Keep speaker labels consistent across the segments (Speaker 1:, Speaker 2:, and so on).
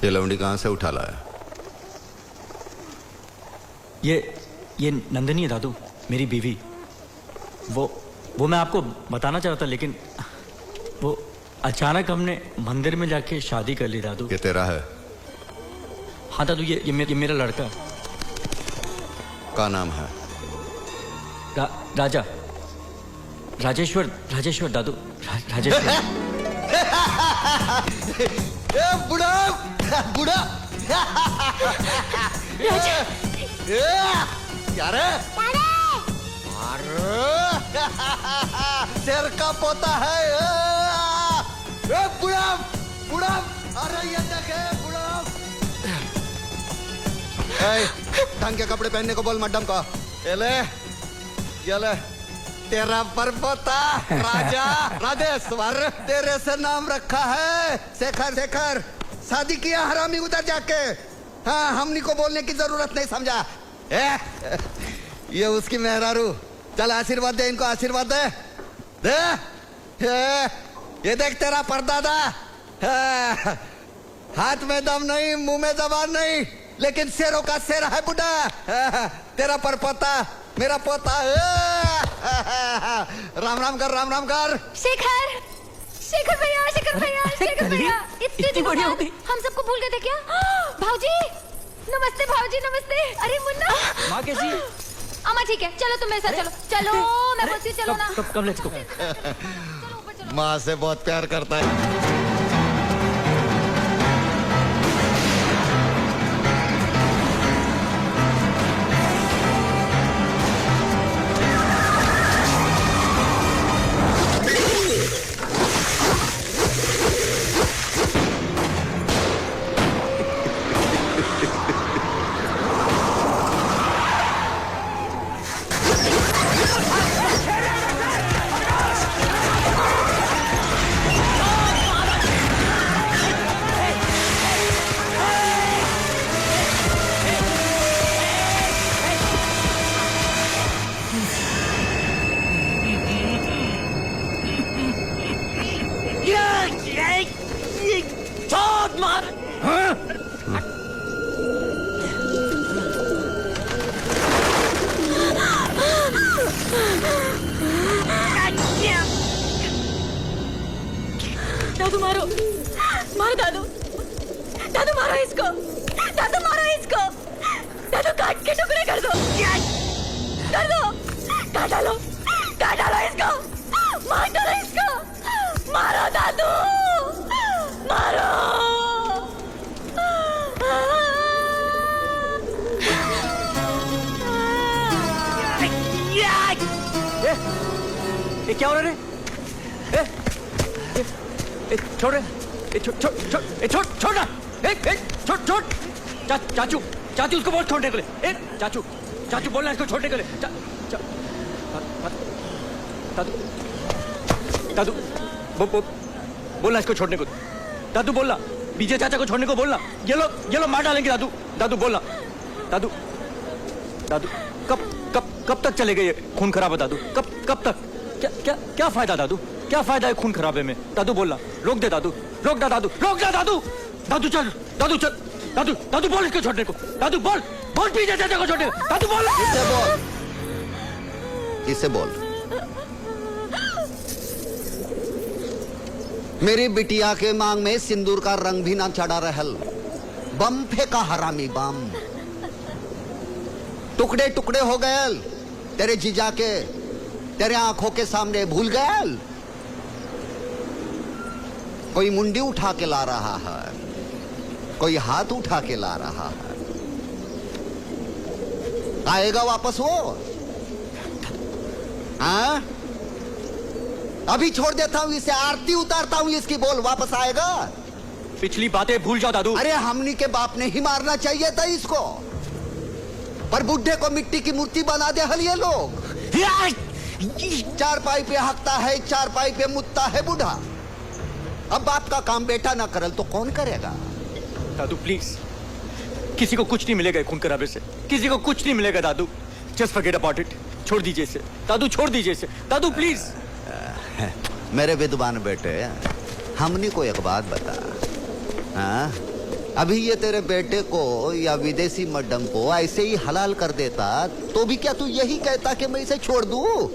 Speaker 1: ये लवंडी कहाँ से उठा लाया?
Speaker 2: ये नंदिनी है दादू, मेरी बीवी। वो मैं आपको बताना चाह रहा था, लेकिन वो अचानक हमने मंदिर में जाके शादी कर ली दादू।
Speaker 1: ये तेरा है?
Speaker 2: हाँ दादू, ये मेरा लड़का।
Speaker 1: का नाम है?
Speaker 2: राजेश्वर दादू, राजेश्वर।
Speaker 3: बुढ़ा बुढ़ा क्या रे? शेर का पोता है। बुढ़ा बुढ़ा, अरे ये देखे बुढ़ा। ढंग के कपड़े पहनने को बोल मैडम का। ये ले तेरा परपोता राजा राजेश्वर, तेरे से नाम रखा है शेखर। शादी किया हरामी उधर जाके। हाँ, हमनी को बोलने की जरूरत नहीं, समझा? ये उसकी मेहरारू। चल आशीर्वाद दे इनको, आशीर्वाद दे। ये देख तेरा परदादा। हाथ में दम नहीं, मुंह में जबान नहीं, लेकिन शेरों का शेर है बुढ़ा। तेरा परपोता मेरा पोता। राम राम कर।
Speaker 4: शेखर भैया, इतनी बढ़िया हो गई। हम सबको भूल गए थे क्या? भाऊजी नमस्ते। अरे मुन्ना,
Speaker 2: माँ कैसी?
Speaker 4: अम्मा ठीक है, चलो तुम मेरे साथ चलो। मैं बोलती हूँ, चलो ना।
Speaker 2: कब लेट्स गो।
Speaker 4: चलो ऊपर चलो।
Speaker 3: माँ से बहुत प्यार करता है।
Speaker 4: दादू मारो दादू मारो इसको। दादू काट के टुकड़े कर दो। काट डालो इसको। मार डालो इसको। मारो दादू, मारो।
Speaker 2: ये क्या हो रहा है? छोड़ ना। छोड़। चाचू उसको बोल छोड़ने के लिए। चाचू बोलना इसको छोड़ने के लिए। दादू बोलना इसको छोड़ने को। दादू बोलना, विजय चाचा को छोड़ने को बोलना। ये लोग मार डालेंगे दादू बोलना। दादू कब तक चलेगा ये खून खराब है दादू? कब तक? क्या फायदा दादू? क्या फायदा है खून खराबे में? दादू बोलना, रोक दे दादू। दादू चल। दादू बोल इसको छोड़ने को। दादू बोल विजय चाचा को छोड़ने को। दादू बोल।
Speaker 3: इसे बोल। मेरी बिटिया के मांग में सिंदूर का रंग भी ना चढ़ा रहल। बम फेंका हरामी बम। टुकड़े हो गए तेरे जीजा के, तेरे आंखों के सामने भूल गए। कोई मुंडी उठा के ला रहा है, कोई हाथ उठा के ला रहा है। आएगा वापस वो? हाँ? अभी छोड़ देता हूं इसे, आरती उतारता हूं इसकी। बोल, वापस आएगा?
Speaker 2: पिछली बातें भूल जाओ दादू।
Speaker 3: अरे हमनी के बाप ने ही मारना चाहिए था इसको, पर बुढ़े को मिट्टी की मूर्ति बना दे हल ये लोग। चारपाई पे हकता है, चारपाई पे मुतता है बूढ़ा। अब बाप का काम बेटा ना करल तो कौन करेगा?
Speaker 2: दादू प्लीज, किसी को कुछ नहीं मिलेगा खून खराबे से। किसी को कुछ नहीं मिलेगा दादू। Just forget about it. छोड़ दीजिए इसे दादू, छोड़ दीजिए इसे दादू प्लीज।
Speaker 3: मेरे विद्वान बेटे, हमनी को एक बात बता। हाँ? अभी ये तेरे बेटे को या विदेशी मड्डम को ऐसे ही हलाल कर देता तो भी क्या तू यही कहता कि मैं इसे छोड़ दूं?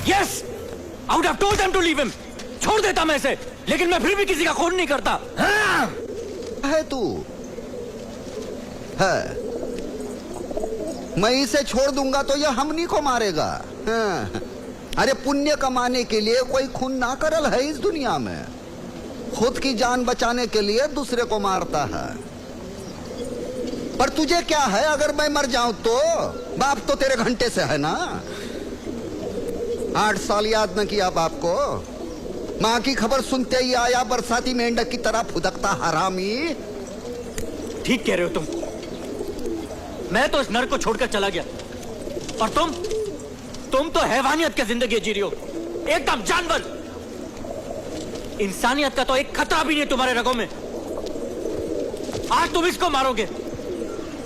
Speaker 2: Yes, I would have told them to leave him. छोड़ देता मैं इसे, लेकिन मैं फिर भी किसी का खून नहीं करता।
Speaker 3: है तू है, मैं इसे छोड़ दूंगा तो यह हमनी को मारेगा। हाँ। अरे पुण्य कमाने के लिए कोई खून ना करल है इस दुनिया में, खुद की जान बचाने के लिए दूसरे को मारता है। पर तुझे क्या है, अगर मैं मर जाऊं तो बाप तो तेरे घंटे से है ना। 8 साल याद न किया बाप को, मां की खबर सुनते ही आया बरसाती मेंढक की तरह फुदकता हरामी।
Speaker 2: ठीक कह रहे हो तुम। मैं तो इस नर को छोड़कर चला गया, और तुम तो हैवानियत की जिंदगी जी रही हो, एकदम जानवर। इंसानियत का तो एक खतरा भी नहीं तुम्हारे रगों में। आज तुम इसको मारोगे,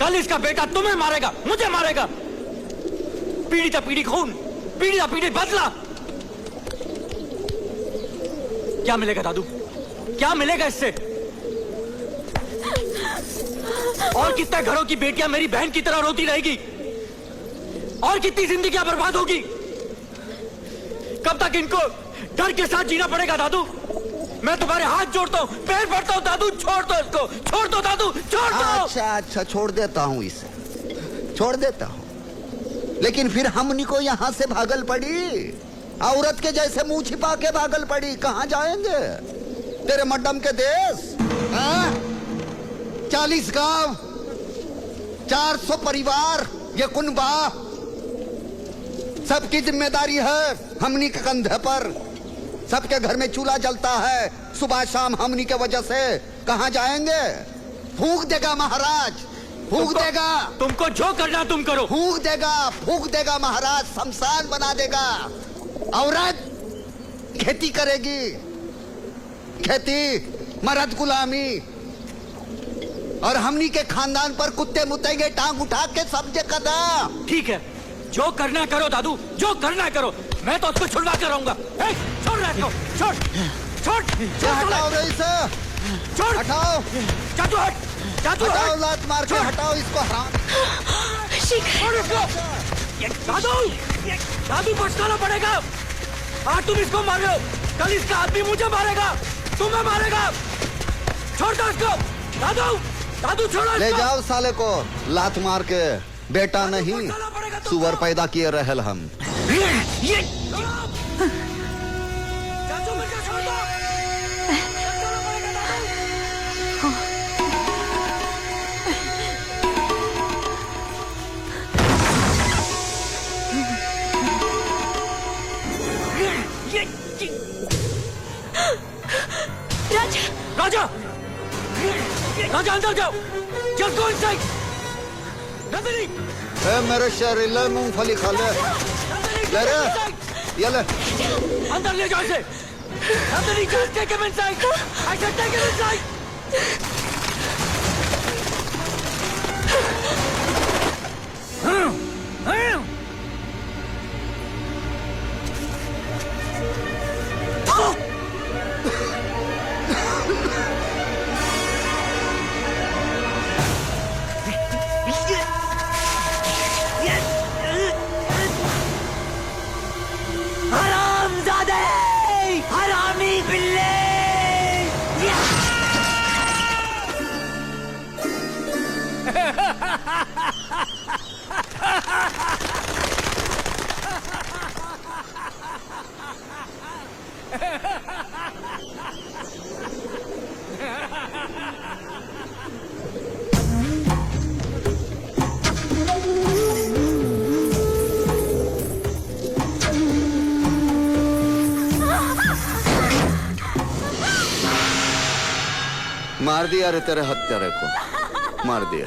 Speaker 2: कल इसका बेटा तुम्हें मारेगा, मुझे मारेगा। पीढ़ी दर पीढ़ी खून, पीढ़ी दर पीढ़ी बदला। क्या मिलेगा दादू, क्या मिलेगा इससे? और कितने घरों की बेटियां मेरी बहन की तरह रोती रहेगी, और कितनी जिंदगियां बर्बाद होगी। कब तक इनको डर के साथ जीना पड़ेगा दादू? मैं तुम्हारे हाथ जोड़ता हूँ, पैर पड़ता हूँ दादू, छोड़ दो इसको, छोड़ दो दादू, छोड़ दो।
Speaker 3: अच्छा, छोड़ देता हूँ इसे, छोड़ देता हूँ, लेकिन फिर हमनी को यहाँ से भागल पड़ी, औरत के जैसे मुंह छिपा के भागल पड़ी। कहाँ जाएंगे? तेरे मड्डम के देश। 40 गांव, 400 परिवार, ये कुनबा, सबकी जिम्मेदारी है हमनी के कंधे पर। सबके घर में चूल्हा जलता है सुबह शाम हमनी के वजह से। कहाँ जाएंगे? फूंक देगा महाराज, फूंक देगा।
Speaker 2: तुमको जो करना तुम करो।
Speaker 3: फूंक देगा महाराज, शमशान बना देगा। औरत खेती करेगी, खेती, मर्द गुलामी, और हमनी के खानदान पर कुत्ते मुतेंगे टांग उठा के समझे कदम।
Speaker 2: ठीक है, जो करना करो दादू, जो करना करो। मैं तो उसको छुड़वा कर रहूंगा। छोड़ रहा है, छोड़ छोड़ छोड़,
Speaker 3: हटाओ रे इसे,
Speaker 2: छोड़,
Speaker 3: हटाओ,
Speaker 2: जादू हट, जादू
Speaker 3: हटाओ,
Speaker 2: हट,
Speaker 3: लात मार के हटाओ इसको, हराम।
Speaker 2: छोड़ इसको। दादू, दादू बचकाना पड़ेगा। आज तुम इसको मार रहे हो, कल इसका आदमी मुझे मारेगा, तुम्हें मारेगा। छोड़ दो इसको दादू, दादू छोड़ो।
Speaker 3: ले जाओ साले को लात मार के। बेटा नहीं, सुअर पैदा किए रहल हम।
Speaker 4: राजा,
Speaker 2: राजा, राजा अंदर जाओ, जस्ट गो इनसाइड। नंदिनी,
Speaker 3: ए मेरे शहरीले मूंगफली खा ले, ले रे, ये ले।
Speaker 2: अंदर ले जाओ इसे। Nandini, just take him inside. I said take him inside.
Speaker 5: हरामजादे, हरामी बिल्ले।
Speaker 3: मार दिया रे तेरे हत्यारे को, मार दिया।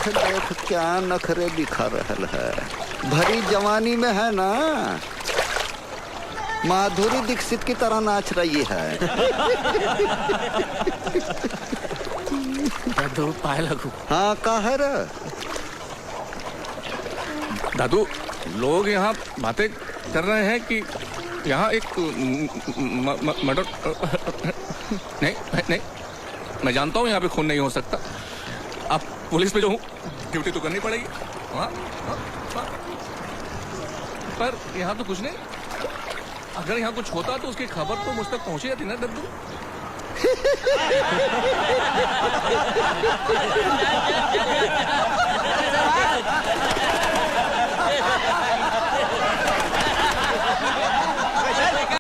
Speaker 3: देख देख क्या नखरे दिखा रहल है। भरी जवानी में है ना, माधुरी दीक्षित की तरह नाच रही है।
Speaker 6: दादू पाए लगू।
Speaker 3: हाँ का है रे?
Speaker 6: दादू लोग यहाँ बातें कर रहे हैं कि यहाँ एक मर्डर नहीं नहीं, मैं जानता हूँ यहाँ पे खून नहीं हो सकता। आप पुलिस में जो हूँ ड्यूटी तो करनी पड़ेगी। हाँ, हाँ, हाँ। पर यहाँ तो कुछ नहीं। अगर यहाँ कुछ होता तो उसकी खबर तो मुझ तक पहुंची जाती ना दद्दू।